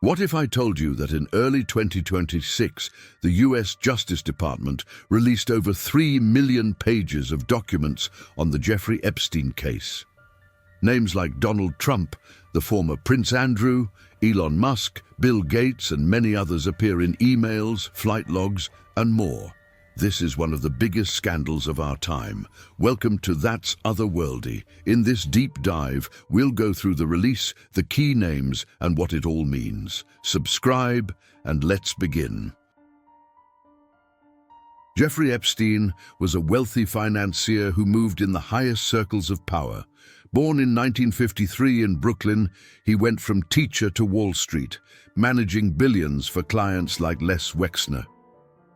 What if I told you that in early 2026, the US Justice Department released over 3 million pages of documents on the Jeffrey Epstein case? Names like Donald Trump, the former Prince Andrew, Elon Musk, Bill Gates, and many others appear in emails, flight logs, and more. This is one of the biggest scandals of our time. Welcome to That's Otherworldly. In this deep dive, we'll go through the release, the key names, and what it all means. Subscribe, and let's begin. Jeffrey Epstein was a wealthy financier who moved in the highest circles of power. Born in 1953 in Brooklyn, he went from teacher to Wall Street, managing billions for clients like Les Wexner.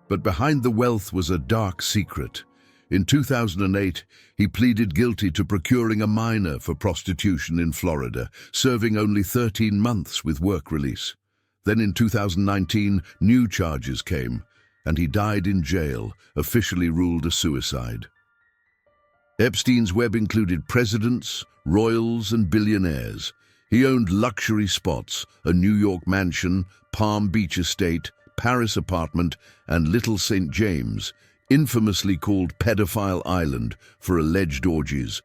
But behind the wealth was a dark secret. In 2008, he pleaded guilty to procuring a minor for prostitution in Florida, serving only 13 months with work release. Then in 2019, new charges came, and he died in jail, officially ruled a suicide. Epstein's web included presidents, royals, and billionaires. He owned luxury spots, a New York mansion, Palm Beach estate, Paris apartment, and Little St. James, infamously called Pedophile Island for alleged orgies.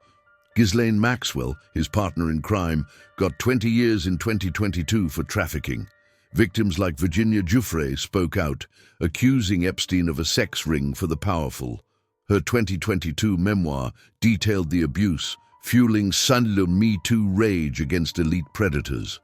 Ghislaine Maxwell, his partner in crime, got 20 years in 2022 for trafficking. Victims like Virginia Giuffre spoke out, accusing Epstein of a sex ring for the powerful. Her 2022 memoir detailed the abuse, fueling Sunday Me Too rage against elite predators.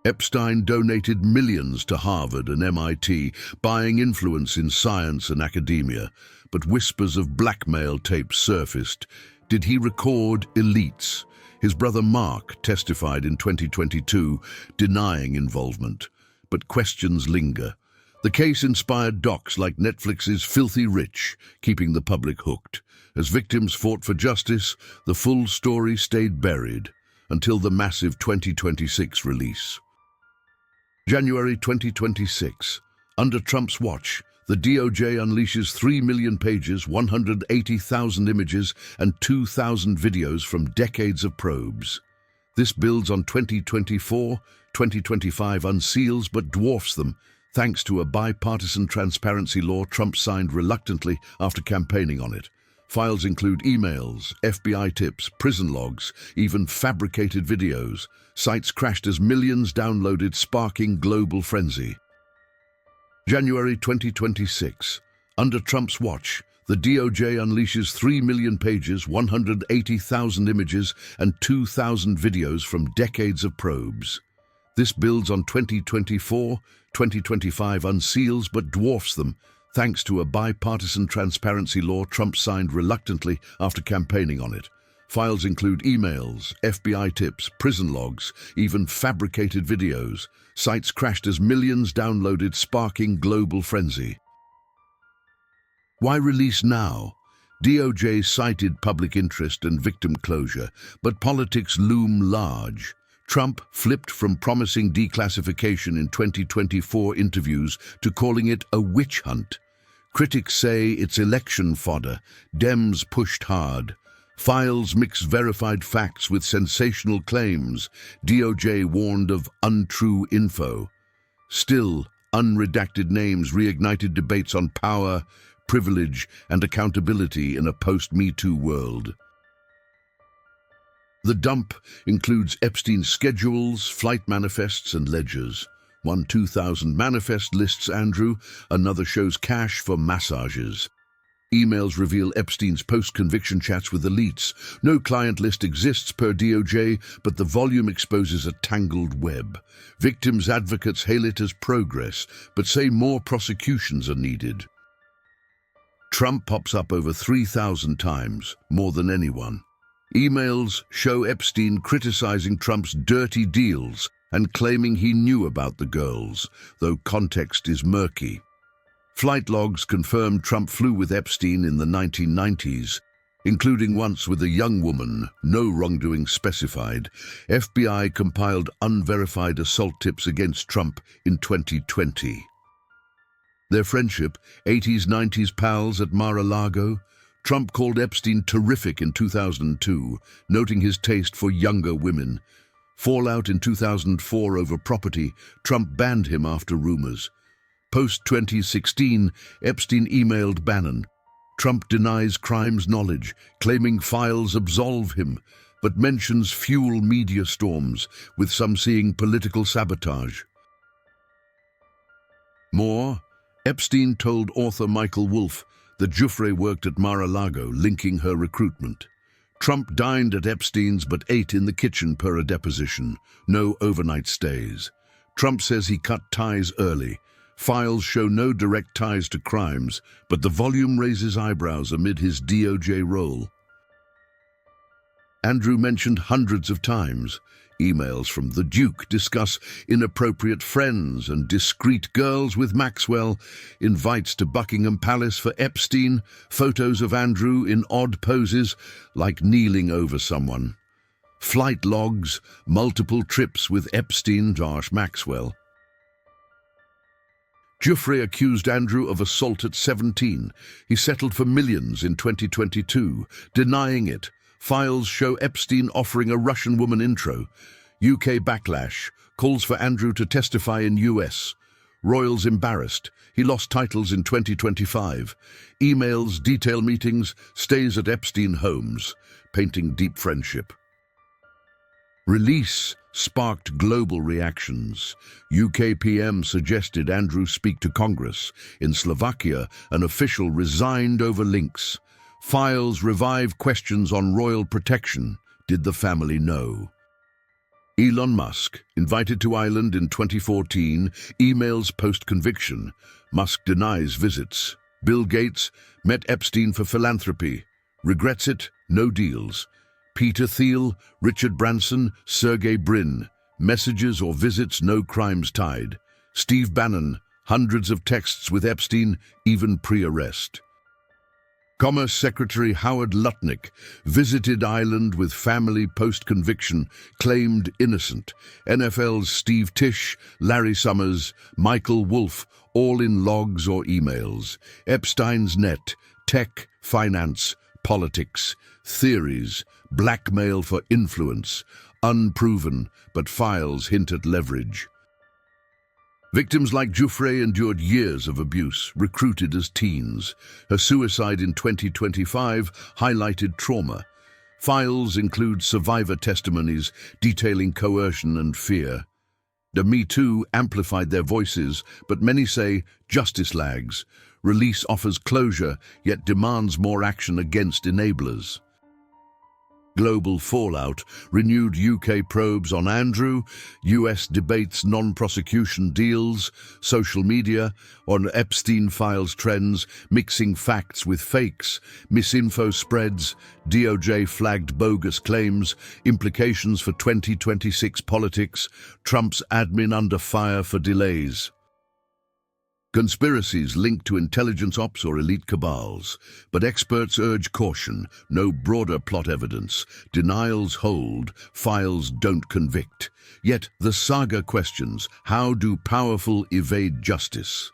Epstein donated millions to Harvard and MIT, buying influence in science and academia, but whispers of blackmail tapes surfaced. Did he record elites? His brother Mark testified in 2022, denying involvement, but questions linger. The case inspired docs like Netflix's Filthy Rich, keeping the public hooked. As victims fought for justice, the full story stayed buried until the massive 2026 release. January 2026. Under Trump's watch, the DOJ unleashes 3 million pages, 180,000 images, and 2,000 videos from decades of probes. This builds on 2024, 2025 unseals but dwarfs them, thanks to a bipartisan transparency law Trump signed reluctantly after campaigning on it. Files include emails, FBI tips, prison logs, even fabricated videos. Sites crashed as millions downloaded, sparking global frenzy. January 2026. Under Trump's watch, the DOJ unleashes 3 million pages, 180,000 images, and 2,000 videos from decades of probes. This builds on 2024, 2025 unseals but dwarfs them, thanks to a bipartisan transparency law Trump signed reluctantly after campaigning on it. Files include emails, FBI tips, prison logs, even fabricated videos. Sites crashed as millions downloaded, sparking global frenzy. Why release now? DOJ cited public interest and victim closure, but politics loom large. Trump flipped from promising declassification in 2024 interviews to calling it a witch hunt. Critics say it's election fodder. Dems pushed hard. Files mix verified facts with sensational claims. DOJ warned of untrue info. Still, unredacted names reignited debates on power, privilege, and accountability in a post-Me Too world. The dump includes Epstein's schedules, flight manifests, and ledgers. One 2000 manifest lists Andrew, another shows cash for massages. Emails reveal Epstein's post-conviction chats with elites. No client list exists per DOJ, but the volume exposes a tangled web. Victims' advocates hail it as progress, but say more prosecutions are needed. Trump pops up over 3,000 times, more than anyone. Emails show Epstein criticizing Trump's dirty deals and claiming he knew about the girls, though context is murky. Flight logs confirm Trump flew with Epstein in the 1990s, including once with a young woman, no wrongdoing specified. FBI compiled unverified assault tips against Trump in 2020. Their friendship, 80s-90s pals at Mar-a-Lago. Trump called Epstein terrific in 2002, noting his taste for younger women. Fallout in 2004 over property, Trump banned him after rumors. Post-2016, Epstein emailed Bannon. Trump denies crimes knowledge, claiming files absolve him, but mentions fuel media storms, with some seeing political sabotage. More, Epstein told author Michael Wolff that Giuffre worked at Mar-a-Lago, linking her recruitment. Trump dined at Epstein's but ate in the kitchen per a deposition. No overnight stays. Trump says he cut ties early. Files show no direct ties to crimes, but the volume raises eyebrows amid his DOJ role. Andrew mentioned hundreds of times. Emails from the Duke discuss inappropriate friends and discreet girls with Maxwell, invites to Buckingham Palace for Epstein, photos of Andrew in odd poses, like kneeling over someone. Flight logs, multiple trips with Epstein/Maxwell. Giuffre accused Andrew of assault at 17. He settled for millions in 2022, denying it. Files show Epstein offering a Russian woman intro. UK backlash, calls for Andrew to testify in US. Royals embarrassed. He lost titles in 2025. Emails detail meetings, stays at Epstein homes, painting deep friendship. Release sparked global reactions. UK PM suggested Andrew speak to Congress. In Slovakia, an official resigned over links. Files revive questions on royal protection. Did the family know? Elon Musk, invited to Ireland in 2014, emails post-conviction. Musk denies visits. Bill Gates met Epstein for philanthropy. Regrets it, no deals. Peter Thiel, Richard Branson, Sergey Brin. Messages or visits, no crimes tied. Steve Bannon, hundreds of texts with Epstein, even pre-arrest. Commerce Secretary Howard Lutnick visited Ireland with family post-conviction, claimed innocent. NFL's Steve Tisch, Larry Summers, Michael Wolff, all in logs or emails. Epstein's net, tech, finance, politics, theories, blackmail for influence, unproven, but files hint at leverage. Victims like Giuffre endured years of abuse, recruited as teens. Her suicide in 2025 highlighted trauma. Files include survivor testimonies detailing coercion and fear. The Me Too amplified their voices, but many say justice lags. Release offers closure, yet demands more action against enablers. Global fallout, renewed UK probes on Andrew, US debates non-prosecution deals, social media, on Epstein files trends, mixing facts with fakes, misinfo spreads, DOJ flagged bogus claims, implications for 2026 politics, Trump's admin under fire for delays. Conspiracies linked to intelligence ops or elite cabals, but experts urge caution, no broader plot evidence, denials hold, files don't convict. Yet the saga questions, how do powerful evade justice?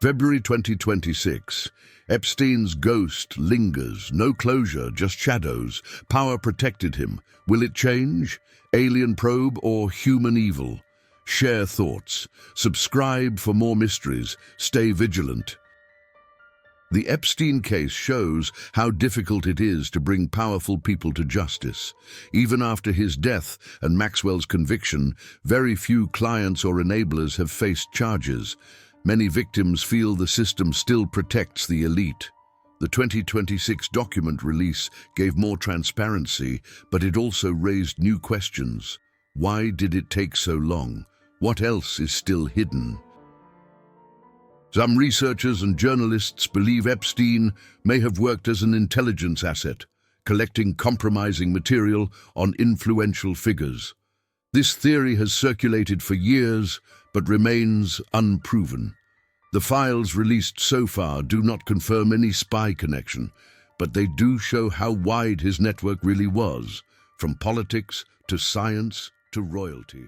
February 2026, Epstein's ghost lingers, no closure, just shadows. Power protected him. Will it change? Alien probe or human evil? Share thoughts. Subscribe for more mysteries. Stay vigilant. The Epstein case shows how difficult it is to bring powerful people to justice. Even after his death and Maxwell's conviction, very few clients or enablers have faced charges. Many victims feel the system still protects the elite. The 2026 document release gave more transparency, but it also raised new questions. Why did it take so long? What else is still hidden? Some researchers and journalists believe Epstein may have worked as an intelligence asset, collecting compromising material on influential figures. This theory has circulated for years, but remains unproven. The files released so far do not confirm any spy connection, but they do show how wide his network really was, from politics to science to royalty.